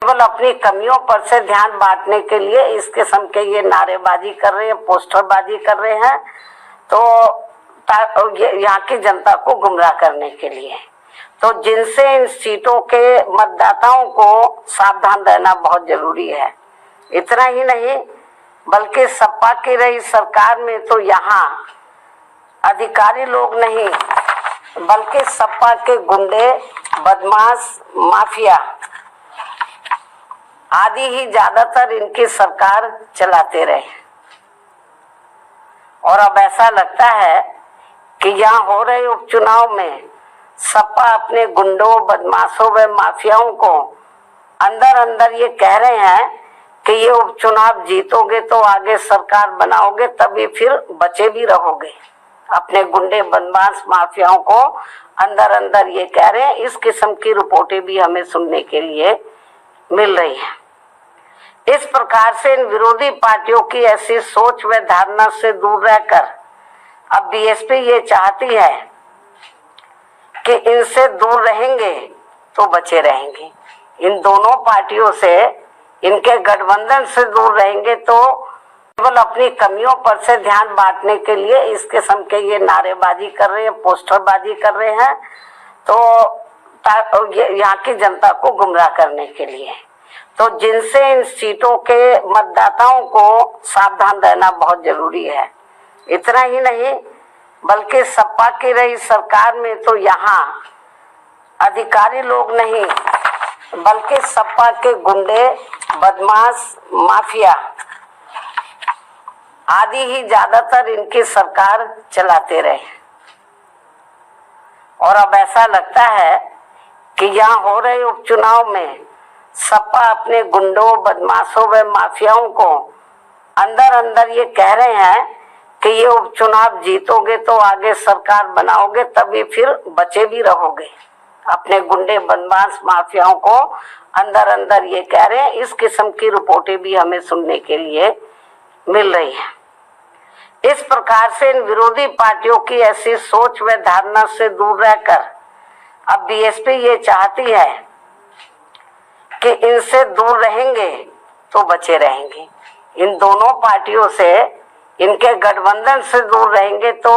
केवल अपनी कमियों पर से ध्यान बांटने के लिए इस किस्म के ये नारेबाजी कर रहे हैं, पोस्टरबाजी कर रहे हैं, तो यहाँ की जनता को गुमराह करने के लिए। तो जिनसे इन सीटों के मतदाताओं को सावधान रहना बहुत जरूरी है। इतना ही नहीं बल्कि सपा की रही सरकार में तो यहाँ अधिकारी लोग नहीं बल्कि सपा के गुंडे, बदमाश, माफिया आदि ही ज्यादातर इनकी सरकार चलाते रहे। और अब ऐसा लगता है कि यहाँ हो रहे उपचुनाव में सपा अपने गुंडों, बदमाशों व माफियाओं को अंदर अंदर ये कह रहे हैं कि ये उपचुनाव जीतोगे तो आगे सरकार बनाओगे, तभी फिर बचे भी रहोगे। अपने गुंडे, बदमाश, माफियाओं को अंदर अंदर ये कह रहे हैं। इस किस्म की रिपोर्टें भी हमें सुनने के लिए मिल रही है। इस प्रकार से इन विरोधी पार्टियों की ऐसी सोच व धारणा से दूर रहकर अब बीएसपी ये चाहती है कि इनसे दूर रहेंगे तो बचे रहेंगे। इन दोनों पार्टियों से, इनके गठबंधन से दूर रहेंगे तो केवल अपनी कमियों पर से ध्यान बांटने के लिए इस किस्म के ये नारेबाजी कर रहे हैं, पोस्टरबाजी कर रहे हैं, तो यहाँ की जनता को गुमराह करने के लिए। तो जिनसे इन सीटों के मतदाताओं को सावधान रहना बहुत जरूरी है। इतना ही नहीं बल्कि सपा की रही सरकार में तो यहाँ अधिकारी लोग नहीं बल्कि सपा के गुंडे, बदमाश, माफिया आदि ही ज्यादातर इनकी सरकार चलाते रहे। और अब ऐसा लगता है कि यहाँ हो रहे उपचुनाव में सपा अपने गुंडों, बदमाशों व माफियाओं को अंदर अंदर ये कह रहे हैं कि ये उपचुनाव जीतोगे तो आगे सरकार बनाओगे, तभी फिर बचे भी रहोगे। अपने गुंडे, बदमाश, माफियाओं को अंदर अंदर ये कह रहे हैं। इस किस्म की रिपोर्टें भी हमें सुनने के लिए मिल रही है। इस प्रकार से इन विरोधी पार्टियों की ऐसी सोच व धारणा से दूर रहकर अब बीएसपी ये चाहती है कि इनसे दूर रहेंगे तो बचे रहेंगे। इन दोनों पार्टियों से, इनके गठबंधन से दूर रहेंगे तो